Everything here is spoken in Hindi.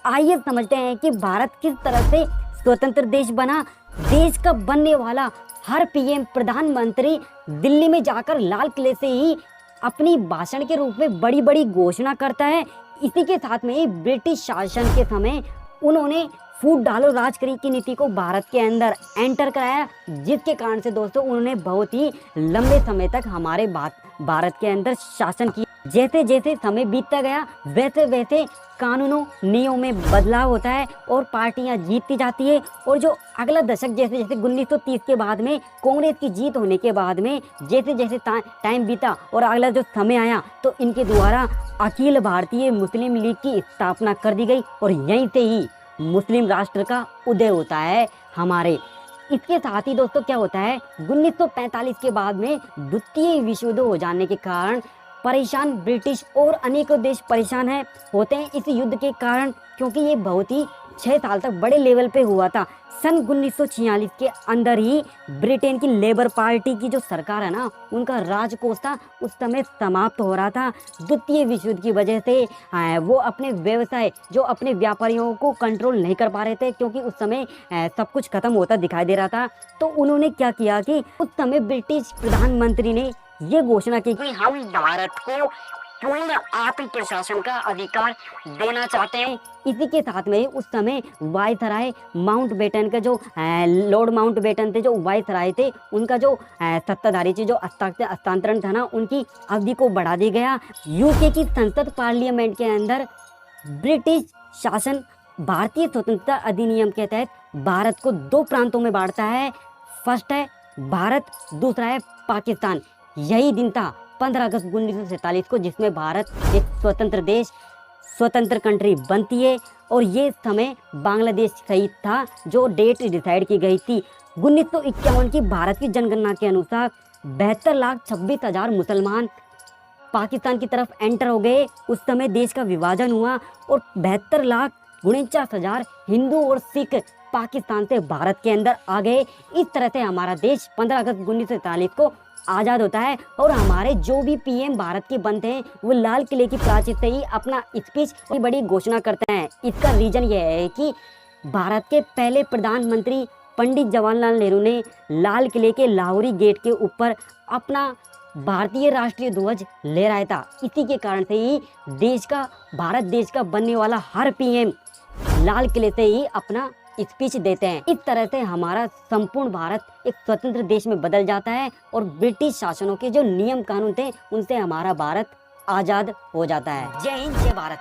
आइए समझते हैं कि भारत किस तरह से स्वतंत्र देश बना। देश का बनने वाला हर पीएम प्रधानमंत्री दिल्ली में जाकर लाल किले से ही अपनी भाषण के रूप में बड़ी बड़ी घोषणा करता है। इसी के साथ में ही ब्रिटिश शासन के समय उन्होंने फूट डालो राज करी की नीति को भारत के अंदर एंटर कराया, जिसके कारण से दोस्तों उन्होंने बहुत ही लंबे समय तक हमारे भारत के अंदर शासन किया। जैसे जैसे समय बीतता गया वैसे वैसे कानूनों नियमों में बदलाव होता है और पार्टियां जीतती जाती है। और जो अगला दशक जैसे जैसे 1930 के बाद में कांग्रेस की जीत होने के बाद में जैसे जैसे टाइम बीता और अगला जो समय आया तो इनके द्वारा अखिल भारतीय मुस्लिम लीग की स्थापना कर दी गई और यहीं से ही मुस्लिम राष्ट्र का उदय होता है हमारे। इसके साथ ही दोस्तों क्या होता है 1945 के बाद में द्वितीय विश्व युद्ध हो जाने के कारण परेशान ब्रिटिश और अनेकों देश परेशान होते हैं इस युद्ध के कारण, क्योंकि ये बहुत ही 6 साल तक बड़े लेवल पे हुआ था। सन 1946 के अंदर ही ब्रिटेन की लेबर पार्टी की जो सरकार है ना, उनका राजकोष था उस समय समाप्त हो रहा था। द्वितीय विश्व युद्ध की वजह से वो अपने व्यवसाय जो अपने व्यापारियों को कंट्रोल नहीं कर पा रहे थे, क्योंकि उस समय सब कुछ खत्म होता दिखाई दे रहा था। तो उन्होंने क्या किया कि उस समय ब्रिटिश प्रधानमंत्री ने ये घोषणा की कि हम भारत को पूर्ण आत्म प्रशासन का अधिकार देना चाहते हैं। इसी के साथ में उस समय वायसराय माउंटबेटन का जो लॉर्ड माउंटबेटन थे, जो वायसराय थे, उनका जो सत्ताधारी थी, जो हस्तांतरण था ना, उनकी अवधि को बढ़ा दिया गया। यूके की संसद पार्लियामेंट के अंदर ब्रिटिश शासन भारतीय स्वतंत्रता अधिनियम के तहत भारत को 2 प्रांतों में बांटता है। फर्स्ट है भारत, दूसरा है पाकिस्तान। यही दिन था 15 अगस्त 1947 को जिसमें भारत एक स्वतंत्र देश, स्वतंत्र कंट्री बनती है। और ये समय बांग्लादेश सहित था जो डेट डिसाइड की गई थी। 1951 की भारत की जनगणना के अनुसार 72,26,000 मुसलमान पाकिस्तान की तरफ एंटर हो गए। उस समय देश का विभाजन हुआ और 72,49,000 हिंदू और सिख पाकिस्तान से भारत के अंदर आ गए। इस तरह से हमारा देश 15 अगस्त 1947 को आज़ाद होता है। और हमारे जो भी पीएम भारत के बनते हैं वो लाल किले की प्राचीर से ही अपना स्पीच बड़ी घोषणा करते हैं। इसका रीजन ये है कि भारत के पहले प्रधानमंत्री पंडित जवाहरलाल नेहरू ने लाल किले के लाहौरी गेट के ऊपर अपना भारतीय राष्ट्रीय ध्वज लहराया था। इसी के कारण से ही भारत देश का बनने वाला हर पीएम लाल किले से ही अपना स्पीच देते हैं। इस तरह से हमारा संपूर्ण भारत एक स्वतंत्र देश में बदल जाता है और ब्रिटिश शासनों के जो नियम कानून थे उनसे हमारा भारत आजाद हो जाता है। जय हिंद, जय भारत।